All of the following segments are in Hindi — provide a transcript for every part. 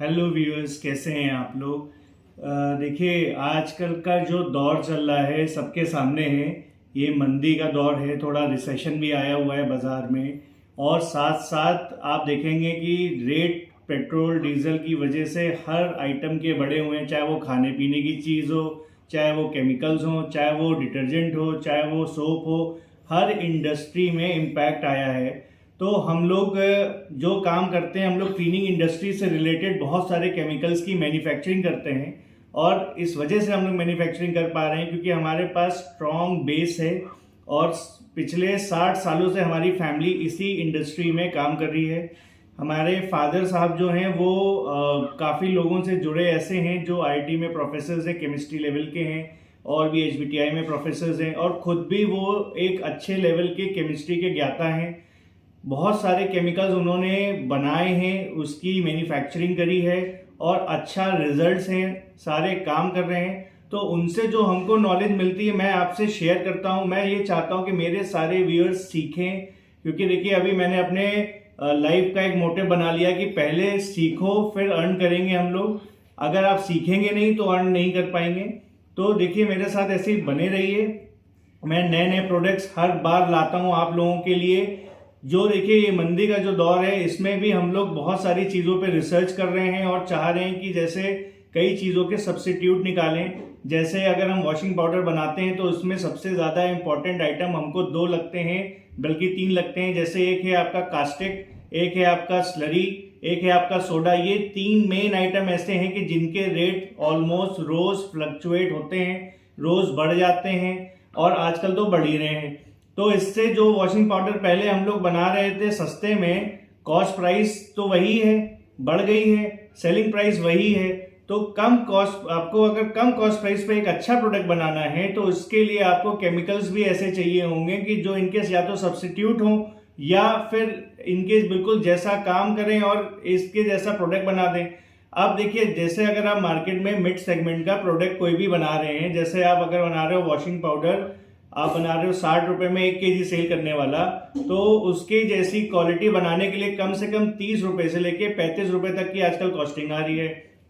हेलो व्यूअर्स, कैसे हैं आप लोग। देखिए, आजकल का जो दौर चल रहा है सबके सामने है। ये मंदी का दौर है, थोड़ा रिसेशन भी आया हुआ है बाज़ार में। और साथ साथ आप देखेंगे कि रेट पेट्रोल डीजल की वजह से हर आइटम के बढ़े हुए हैं, चाहे वो खाने पीने की चीज़ हो, चाहे वो केमिकल्स हो, चाहे वो डिटर्जेंट हो, चाहे वो सोप हो। हर इंडस्ट्री में इम्पैक्ट आया है। तो हम लोग जो काम करते हैं, हम लोग क्लीनिंग इंडस्ट्री से रिलेटेड बहुत सारे केमिकल्स की मैन्युफैक्चरिंग करते हैं। और इस वजह से हम लोग मैन्युफैक्चरिंग कर पा रहे हैं क्योंकि हमारे पास स्ट्रॉन्ग बेस है। और पिछले 60 सालों से हमारी फैमिली इसी इंडस्ट्री में काम कर रही है। हमारे फादर साहब जो हैं वो काफ़ी लोगों से जुड़े ऐसे हैं जो आईटी में प्रोफेसर्स हैं, केमिस्ट्री लेवल के हैं, और भी एचबीटीआई में प्रोफेसर्स हैं, और खुद भी वो एक अच्छे लेवल के केमिस्ट्री के ज्ञाता हैं। बहुत सारे केमिकल्स उन्होंने बनाए हैं, उसकी मैन्युफैक्चरिंग करी है और अच्छा रिजल्ट्स हैं, सारे काम कर रहे हैं। तो उनसे जो हमको नॉलेज मिलती है मैं आपसे शेयर करता हूं। मैं ये चाहता हूं कि मेरे सारे व्यूअर्स सीखें, क्योंकि देखिए अभी मैंने अपने लाइफ का एक मोटिव बना लिया कि पहले सीखो फिर अर्न करेंगे हम लोग। अगर आप सीखेंगे नहीं तो अर्न नहीं कर पाएंगे। तो देखिए, मेरे साथ ऐसे ही बने रहिए। मैं नए नए प्रोडक्ट्स हर बार लाता हूं आप लोगों के लिए। जो देखिए, ये मंदी का जो दौर है इसमें भी हम लोग बहुत सारी चीज़ों पे रिसर्च कर रहे हैं और चाह रहे हैं कि जैसे कई चीज़ों के सब्स्टिट्यूट निकालें। जैसे अगर हम वॉशिंग पाउडर बनाते हैं तो उसमें सबसे ज़्यादा इंपॉर्टेंट आइटम हमको 2 लगते हैं, बल्कि 3 लगते हैं। जैसे एक है आपका कास्टिक, एक है आपका स्लरी, एक है आपका सोडा। ये 3 मेन आइटम ऐसे हैं कि जिनके रेट ऑलमोस्ट रोज फ्लक्चुएट होते हैं, रोज बढ़ जाते हैं, और आजकल तो बढ़ ही रहे हैं। तो इससे जो वॉशिंग पाउडर पहले हम लोग बना रहे थे सस्ते में, कॉस्ट प्राइस तो वही है, बढ़ गई है, सेलिंग प्राइस वही है। तो कम कॉस्ट, आपको अगर कम कॉस्ट प्राइस पे एक अच्छा प्रोडक्ट बनाना है तो उसके लिए आपको केमिकल्स भी ऐसे चाहिए होंगे कि जो इनकेस या तो सब्स्टिट्यूट हो या फिर इनकेस बिल्कुल जैसा काम करें और इसके जैसा प्रोडक्ट बना दें। अब देखिए, जैसे अगर आप मार्केट में मिड सेगमेंट का प्रोडक्ट कोई भी बना रहे हैं, जैसे आप अगर बना रहे हो वॉशिंग पाउडर, आप बना रहे हो 60 रुपए में 1 केजी सेल करने वाला, तो उसके जैसी क्वालिटी बनाने के लिए कम से कम 30 रुपए से लेके 35 रुपए तक की आजकल कॉस्टिंग आ रही है।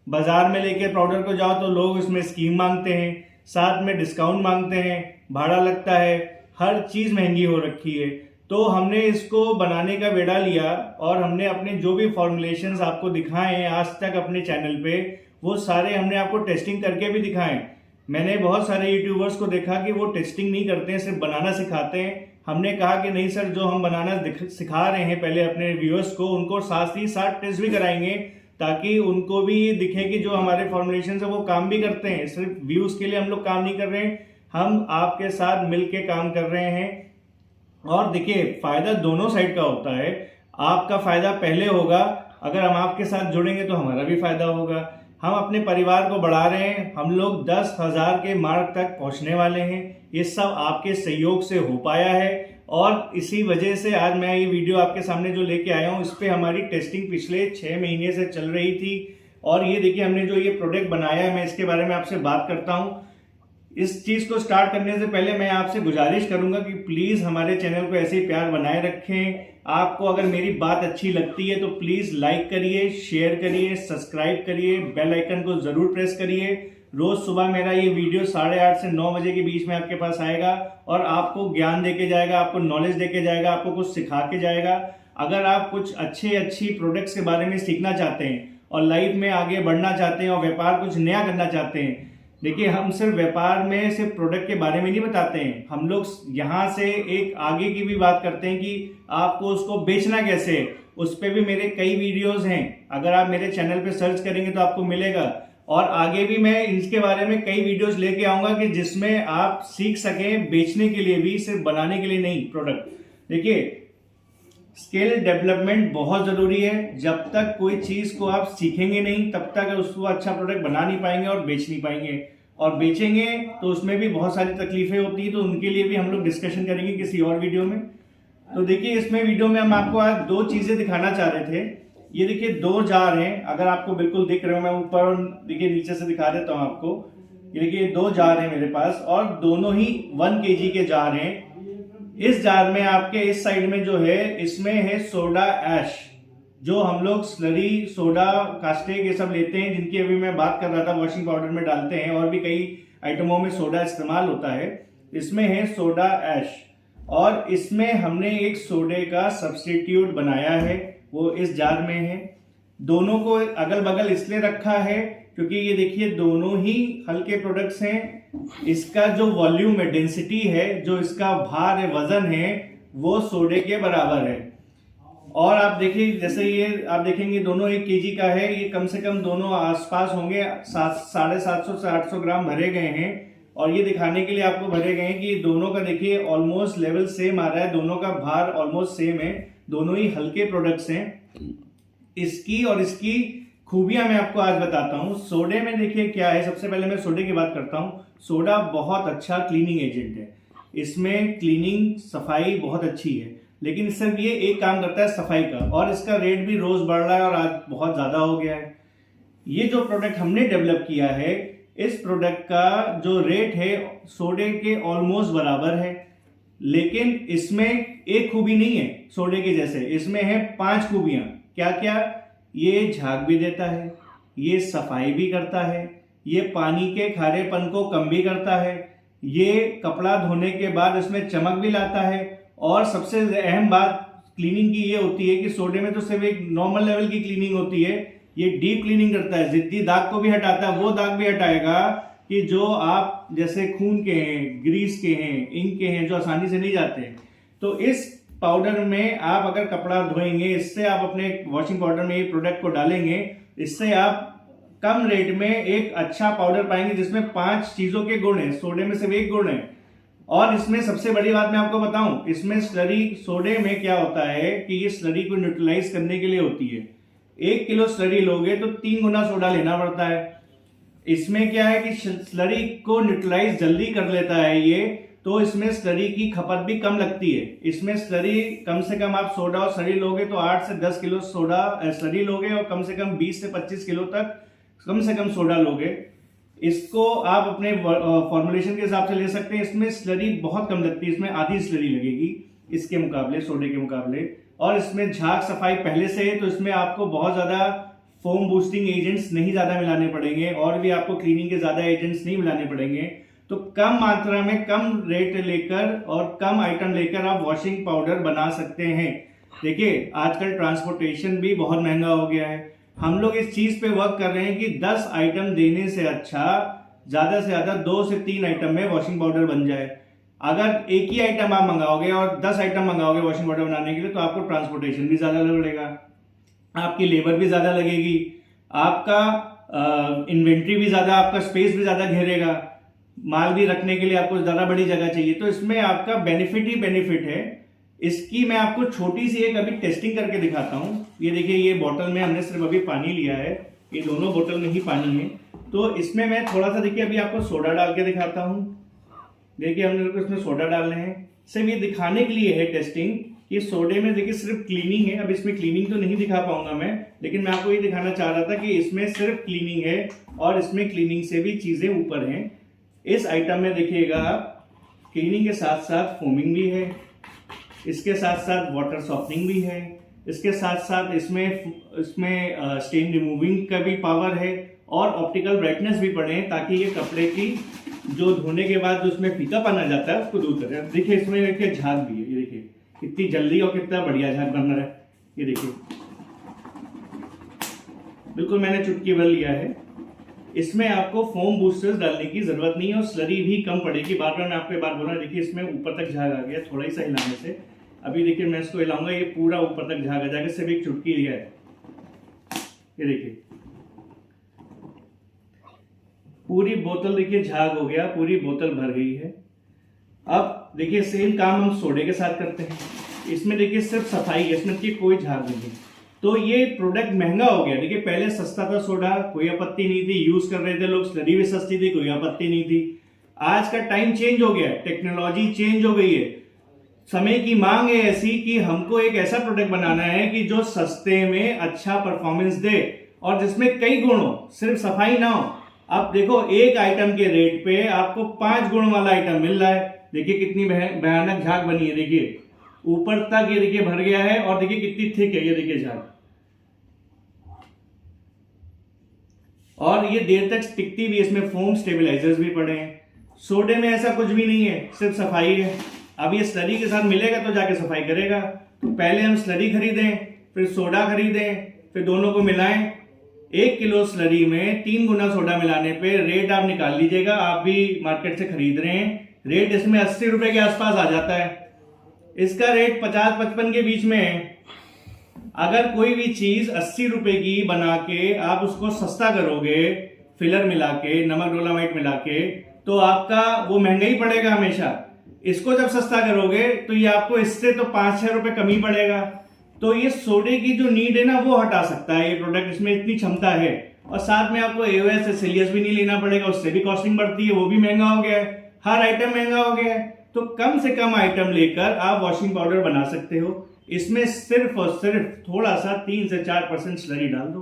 बाजार में लेके पाउडर को जाओ तो लोग उसमें स्कीम मांगते हैं, साथ में डिस्काउंट मांगते हैं, भाड़ा लगता है, हर चीज महंगी हो रखी है। तो हमने इसको बनाने का बेड़ा लिया और हमने अपने जो भी फॉर्मुलेशंस आपको दिखाए हैं आज तक अपने चैनल पे, वो सारे हमने आपको टेस्टिंग करके भी दिखाए। मैंने बहुत सारे यूट्यूबर्स को देखा कि वो टेस्टिंग नहीं करते हैं, सिर्फ बनाना सिखाते हैं। हमने कहा कि नहीं सर, जो हम बनाना सिखा रहे हैं पहले अपने व्यूअर्स को, उनको साथ ही साथ टेस्ट भी कराएंगे, ताकि उनको भी दिखे कि जो हमारे फॉर्मुलेशन है वो काम भी करते हैं। सिर्फ व्यूज के लिए हम लोग काम नहीं कर रहे हैं, हम आपके साथ मिलके काम कर रहे हैं। और देखिए, फायदा दोनों साइड का होता है। आपका फायदा पहले होगा, अगर हम आपके साथ जुड़ेंगे तो हमारा भी फायदा होगा। हम अपने परिवार को बढ़ा रहे हैं, हम लोग 10,000 के मार्क तक पहुंचने वाले हैं। ये सब आपके सहयोग से हो पाया है और इसी वजह से आज मैं ये वीडियो आपके सामने जो लेके आया हूं, इस पे हमारी टेस्टिंग पिछले 6 महीने से चल रही थी। और ये देखिए, हमने जो ये प्रोडक्ट बनाया है, मैं इसके बारे में आपसे बात करता हूं। इस चीज को स्टार्ट करने से पहले मैं आपसे गुजारिश करूंगा कि प्लीज हमारे चैनल को ऐसे ही प्यार बनाए रखें। आपको अगर मेरी बात अच्छी लगती है तो प्लीज लाइक करिए, शेयर करिए, सब्सक्राइब करिए, बेल आइकन को जरूर प्रेस करिए। रोज सुबह मेरा ये वीडियो 8:30 से 9 बजे के बीच में आपके पास आएगा और आपको ज्ञान देके जाएगा, आपको नॉलेज देके जाएगा, आपको कुछ सिखा के जाएगा। अगर आप कुछ अच्छी प्रोडक्ट्स के बारे में सीखना चाहते हैं और लाइफ में आगे बढ़ना चाहते हैं और व्यापार कुछ नया करना चाहते हैं, देखिए, हम सिर्फ व्यापार में सिर्फ प्रोडक्ट के बारे में नहीं बताते हैं, हम लोग यहाँ से एक आगे की भी बात करते हैं कि आपको उसको बेचना कैसे है। उस पर भी मेरे कई वीडियोस हैं, अगर आप मेरे चैनल पे सर्च करेंगे तो आपको मिलेगा। और आगे भी मैं इसके बारे में कई वीडियोस लेके आऊंगा कि जिसमें आप सीख सकें बेचने के लिए भी, सिर्फ बनाने के लिए नहीं प्रोडक्ट। देखिए, स्किल डेवलपमेंट बहुत जरूरी है। जब तक कोई चीज को आप सीखेंगे नहीं तब तक उसको अच्छा प्रोडक्ट बना नहीं पाएंगे और बेच नहीं पाएंगे। और बेचेंगे तो उसमें भी बहुत सारी तकलीफें होती है, तो उनके लिए भी हम लोग डिस्कशन करेंगे किसी और वीडियो में। तो देखिए, इसमें वीडियो में हम आपको आज 2 चीजें दिखाना चाह रहे थे। ये देखिए 2 जार हैं, अगर आपको बिल्कुल दिख रहे हो, मैं ऊपर और देखिए नीचे से दिखा देता हूं आपको। ये देखिए 2 जार हैं मेरे पास और दोनों ही 1 केजी के जार हैं। इस जार में आपके इस साइड में जो है, इसमें है सोडा ऐश, जो हम लोग स्लरी, सोडा, कास्टिक ये सब लेते हैं, जिनकी अभी मैं बात कर रहा था, वॉशिंग पाउडर में डालते हैं और भी कई आइटमों में सोडा इस्तेमाल होता है। इसमें है सोडा ऐश, और इसमें हमने एक सोडे का सब्स्टिट्यूट बनाया है, वो इस जार में है। दोनों को अगल बगल इसलिए रखा है क्योंकि ये देखिए दोनों ही हल्के प्रोडक्ट्स हैं। इसका जो वॉल्यूम है, डेंसिटी है, जो इसका भार है, वजन है, वो सोडे के बराबर है। और आप देखिए, जैसे ये आप देखेंगे दोनों 1 केजी का है, ये कम से कम दोनों आसपास होंगे 750 से 800 ग्राम भरे गए हैं। और ये दिखाने के लिए आपको भरे गए हैं कि दोनों का देखिए ऑलमोस्ट लेवल सेम आ रहा है, दोनों का भार ऑलमोस्ट सेम है, दोनों ही हल्के प्रोडक्ट्स हैं। इसकी और इसकी खूबियां मैं आपको आज बताता हूं। सोडे में देखिए क्या है, सबसे पहले मैं सोडे की बात करता हूं। सोडा बहुत अच्छा क्लीनिंग एजेंट है, इसमें क्लीनिंग सफाई बहुत अच्छी है, लेकिन सिर्फ ये एक काम करता है सफाई का, और इसका रेट भी रोज बढ़ रहा है और आज बहुत ज्यादा हो गया है। ये जो प्रोडक्ट हमने डेवलप किया है, इस प्रोडक्ट का जो रेट है सोडे के ऑलमोस्ट बराबर है, लेकिन इसमें एक खूबी नहीं है सोडे के जैसे, इसमें है 5 खूबियां। क्या क्या? ये झाग भी देता है, ये सफाई भी करता है, ये पानी के खारेपन को कम भी करता है, ये कपड़ा धोने के बाद इसमें चमक भी लाता है, और सबसे अहम बात क्लीनिंग की ये होती है कि सोडे में तो सिर्फ एक नॉर्मल लेवल की क्लीनिंग होती है, ये डीप क्लीनिंग करता है, जिद्दी दाग को भी हटाता है, वो दाग भी हटाएगा कि जो आप जैसे खून के हैं, ग्रीस के हैं, इंक के हैं, जो आसानी से नहीं जाते हैं। तो इस पाउडर में आप अगर कपड़ा धोएंगे, इससे आप अपने वॉशिंग पाउडर में ये प्रोडक्ट को डालेंगे, इससे आप कम रेट में एक अच्छा पाउडर पाएंगे जिसमें 5 चीजों के गुण हैं, सोडे में सिर्फ एक गुण है। और इसमें सबसे बड़ी बात मैं आपको बताऊं, इसमें स्लरी, सोडे में क्या होता है कि ये स्लरी को न्यूट्रलाइज करने के लिए होती है। 1 किलो स्लरी लोगे तो 3 गुना सोडा लेना पड़ता है। इसमें क्या है कि स्लरी को न्यूट्रलाइज जल्दी कर लेता है ये, तो इसमें स्लरी की खपत भी कम लगती है। इसमें स्लरी कम से कम आप सोडा और स्लरी लोगे तो 8 से 10 किलो सोडा स्लरी लोगे, और कम से कम 20 से 25 किलो तक कम से कम सोडा लोगे। इसको आप अपने फॉर्मुलेशन के हिसाब से ले सकते हैं। इसमें स्लरी बहुत कम लगती है, इसमें आधी स्लरी लगेगी इसके मुकाबले, सोडे के मुकाबले। और इसमें झाग सफाई पहले से है, तो इसमें आपको बहुत ज्यादा फोम बूस्टिंग एजेंट्स नहीं ज्यादा मिलाने पड़ेंगे, और भी आपको क्लीनिंग के ज्यादा एजेंट्स नहीं मिलाने पड़ेंगे। तो कम मात्रा में कम रेट लेकर और कम आइटम लेकर आप वॉशिंग पाउडर बना सकते हैं। देखिए आजकल ट्रांसपोर्टेशन भी बहुत महंगा हो गया है, हम लोग इस चीज पे वर्क कर रहे हैं कि 10 आइटम देने से अच्छा ज्यादा से ज्यादा 2 से 3 आइटम में वॉशिंग पाउडर बन जाए। अगर एक ही आइटम आप मंगाओगे और 10 आइटम मंगाओगे वॉशिंग पाउडर बनाने के लिए, तो आपको ट्रांसपोर्टेशन भी ज्यादा लगेगा, आपकी लेबर भी ज्यादा लगेगी, आपका इन्वेंट्री भी ज्यादा, आपका स्पेस भी ज्यादा घेरेगा, माल भी रखने के लिए आपको ज्यादा बड़ी जगह चाहिए। तो इसमें आपका बेनिफिट ही बेनिफिट है। इसकी मैं आपको छोटी सी एक अभी टेस्टिंग करके दिखाता हूं। ये देखिए, ये बोतल में हमने सिर्फ अभी पानी लिया है, ये दोनों बोतल में ही पानी है। तो इसमें मैं थोड़ा सा देखिए अभी आपको सोडा डाल के दिखाता हूं। देखिए हमने इसमें सोडा डालने हैं, सिर्फ ये दिखाने के लिए है टेस्टिंग। ये सोडे में देखिए सिर्फ क्लीनिंग है, अब इसमें क्लीनिंग तो नहीं दिखा पाऊंगा मैं, लेकिन मैं आपको ये दिखाना चाह रहा था कि इसमें सिर्फ क्लीनिंग है, और इसमें क्लीनिंग से भी चीजें ऊपर हैं। इस आइटम में देखिएगा क्लीनिंग के साथ साथ फोमिंग भी है, इसके साथ साथ वाटर सॉफ्टनिंग भी है, इसके साथ साथ इसमें स्टेन रिमूविंग का भी पावर है, और ऑप्टिकल ब्राइटनेस भी पड़े हैं, ताकि ये कपड़े की जो धोने के बाद जो उसमें फीकापन आ जाता है उसको दूर करे। देखिए इसमें देखिए झाग भी है, ये देखिए कितनी जल्दी और कितना बढ़िया झाग बन रहा है। ये देखिए बिल्कुल मैंने चुटकी भर लिया है। इसमें आपको फोम बूस्टर्स डालने की जरूरत नहीं है, और स्लरी भी कम पड़ेगी। बार बार मैं आपको बात बोल रहा हूँ, देखिए इसमें ऊपर तक झाग आ गया थोड़ा ही सा हिलाने से। अभी देखिए मैं इसको हिलाऊंगा, ये पूरा ऊपर तक झाग आ जाएगा, सिर्फ एक चुटकी लिया है। ये देखिए पूरी बोतल देखिए झाग हो गया, पूरी बोतल भर गई है। अब देखिए सेम काम हम सोडे के साथ करते हैं। इसमें देखिए सिर्फ सफाई है, इसमें देखिए कोई झाग नहीं है। तो ये प्रोडक्ट महंगा हो गया। देखिए पहले सस्ता था सोडा, कोई आपत्ति नहीं थी, यूज कर रहे थे लोग, स्लरी भी सस्ती थी, कोई आपत्ति नहीं थी। आज का टाइम चेंज हो गया है, टेक्नोलॉजी चेंज हो गई है, समय की मांग है ऐसी कि हमको एक ऐसा प्रोडक्ट बनाना है कि जो सस्ते में अच्छा परफॉर्मेंस दे और जिसमें कई गुण हो, सिर्फ सफाई ना हो। अब देखो एक आइटम के रेट पे आपको 5 गुण वाला आइटम मिल रहा है। देखिए कितनी झाग बनी है, देखिए ऊपर तक ये देखिए भर गया है, और देखिए कितनी थिक है, ये देखिए झाग। और ये देर तक टिकती भी, इसमें फोम स्टेबलाइजर्स भी पड़े हैं। सोडे में ऐसा कुछ भी नहीं है, सिर्फ सफाई है। अब ये स्लरी के साथ मिलेगा तो जाके सफाई करेगा। तो पहले हम स्लरी खरीदें, फिर सोडा खरीदें, फिर दोनों को मिलाएं। 1 किलो स्लरी में 3 गुना सोडा मिलाने पे रेट आप निकाल लीजिएगा, आप भी मार्केट से खरीद रहे हैं, रेट इसमें 80 रुपए के आसपास आ जाता है। इसका रेट 50-55 के बीच में है। अगर कोई भी चीज 80 रुपए की बना के आप उसको सस्ता करोगे, फिलर मिला के, नमक डोलामाइट मिला के, तो आपका वो महंगा ही पड़ेगा हमेशा। इसको जब सस्ता करोगे तो ये आपको इससे तो 5-6 रुपए कम ही पड़ेगा। तो ये सोडे की जो नीड है ना वो हटा सकता है ये प्रोडक्ट, इसमें इतनी क्षमता है। और साथ में आपको एओएस एसिलियस भी नहीं लेना पड़ेगा, उससे भी कॉस्टिंग बढ़ती है, वो भी महंगा हो गया है, हर आइटम महंगा हो गया है। तो कम से कम आइटम लेकर आप वॉशिंग पाउडर बना सकते हो। इसमें सिर्फ और सिर्फ थोड़ा सा 3 से 4% स्लरी डाल दो,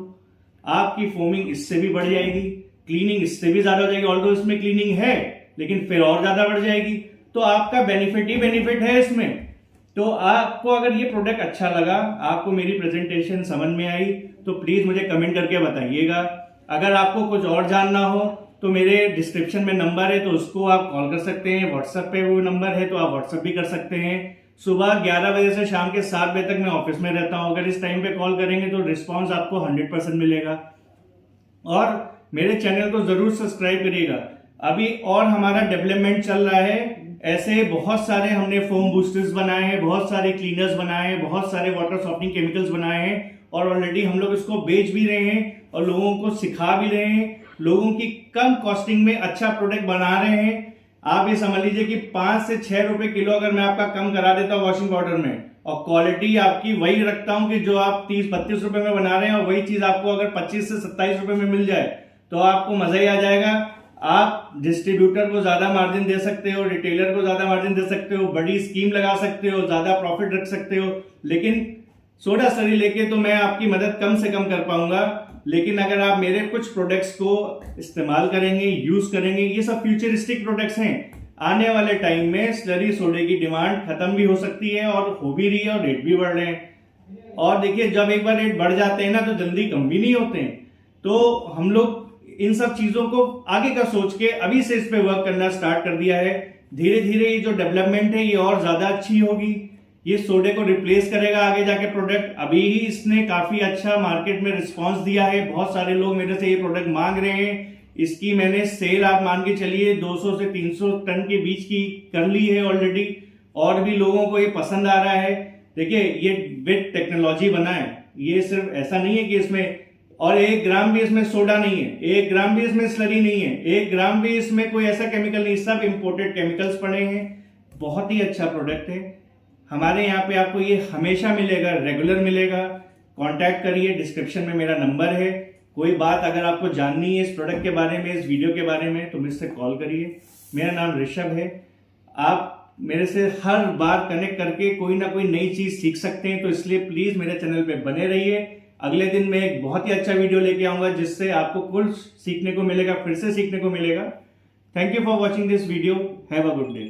आपकी फोमिंग इससे भी बढ़ जाएगी, क्लीनिंग इससे भी ज्यादा हो जाएगी। ऑल्दो इसमें क्लीनिंग है लेकिन फिर और ज्यादा बढ़ जाएगी। तो आपका बेनिफिट ही बेनिफिट है इसमें। तो आपको अगर ये प्रोडक्ट अच्छा लगा, आपको मेरी प्रेजेंटेशन समझ में आई, तो प्लीज मुझे कमेंट करके बताइएगा। अगर आपको कुछ और जानना हो तो मेरे डिस्क्रिप्शन में नंबर है, तो उसको आप कॉल कर सकते हैं। व्हाट्सएप पे वो नंबर है तो आप व्हाट्सएप भी कर सकते हैं। सुबह 11 बजे से शाम के 7 बजे तक मैं ऑफिस में रहता हूं। अगर इस टाइम पे कॉल करेंगे तो रिस्पॉन्स आपको 100% मिलेगा। और मेरे चैनल को जरूर सब्सक्राइब करिएगा। अभी और हमारा डेवलपमेंट चल रहा है। ऐसे बहुत सारे हमने फोम बूस्टर्स बनाए हैं, बहुत सारे क्लीनर्स बनाए हैं, बहुत सारे वाटर सॉफ्टनिंग केमिकल्स बनाए हैं, और ऑलरेडी हम लोग इसको बेच भी रहे हैं और लोगों को सिखा भी रहे हैं। लोगों की कम कॉस्टिंग में अच्छा प्रोडक्ट बना रहे हैं। आप ये समझ लीजिए कि 5 से 6 रुपए किलो अगर मैं आपका कम करा देता हूँ वॉशिंग पाउडर में, और क्वालिटी आपकी वही रखता हूं कि जो आप 30-32 रुपए में बना रहे हैं, और वही चीज आपको अगर 25 से 27 रुपए में मिल जाए तो आपको मजा ही आ जाएगा। आप डिस्ट्रीब्यूटर को ज्यादा मार्जिन दे सकते हो, रिटेलर को ज्यादा मार्जिन दे सकते हो, बड़ी स्कीम लगा सकते हो, ज्यादा प्रॉफिट रख सकते हो। लेकिन सोडा स्लरी लेके तो मैं आपकी मदद कम से कम कर पाऊंगा। लेकिन अगर आप मेरे कुछ प्रोडक्ट्स को इस्तेमाल करेंगे, यूज करेंगे, ये सब फ्यूचरिस्टिक प्रोडक्ट्स हैं। आने वाले टाइम में स्लरी सोडे की डिमांड खत्म भी हो सकती है और हो भी रही है, और रेट भी बढ़ रहे हैं। और देखिए, जब एक बार रेट बढ़ जाते हैं ना तो जल्दी कम भी नहीं होते हैं। तो हम लोग इन सब चीजों को आगे का सोच के अभी से इस पे वर्क करना स्टार्ट कर दिया है। धीरे धीरे ये जो डेवलपमेंट है ये और ज्यादा अच्छी होगी। ये सोडे को रिप्लेस करेगा आगे जाके प्रोडक्ट। अभी ही इसने काफी अच्छा मार्केट में रिस्पांस दिया है, बहुत सारे लोग मेरे से ये प्रोडक्ट मांग रहे हैं। इसकी मैंने सेल आप मान के चलिए 200 से 300 टन के बीच की कर ली है ऑलरेडी, और भी लोगों को ये पसंद आ रहा है। देखिए, ये विद टेक्नोलॉजी बना है, ये सिर्फ ऐसा नहीं है कि इसमें, और 1 ग्राम भी इसमें सोडा नहीं है, 1 ग्राम भी इसमें स्लरी नहीं है, 1 ग्राम भी इसमें कोई ऐसा केमिकल नहीं, सब इंपोर्टेड केमिकल्स पड़े हैं। बहुत ही अच्छा प्रोडक्ट है। हमारे यहाँ पे आपको ये हमेशा मिलेगा, रेगुलर मिलेगा। कांटेक्ट करिए, डिस्क्रिप्शन में मेरा नंबर है। कोई बात अगर आपको जाननी है इस प्रोडक्ट के बारे में, इस वीडियो के बारे में, तो मुझसे कॉल करिए। मेरा नाम ऋषभ है। आप मेरे से हर बार कनेक्ट करके कोई ना कोई नई चीज सीख सकते हैं, तो इसलिए प्लीज मेरे चैनल पे बने रहिए। अगले दिन मैं एक बहुत ही अच्छा वीडियो लेके आऊंगा जिससे आपको कुछ सीखने को मिलेगा, फिर से सीखने को मिलेगा। Thank you for watching this video. Have a good day.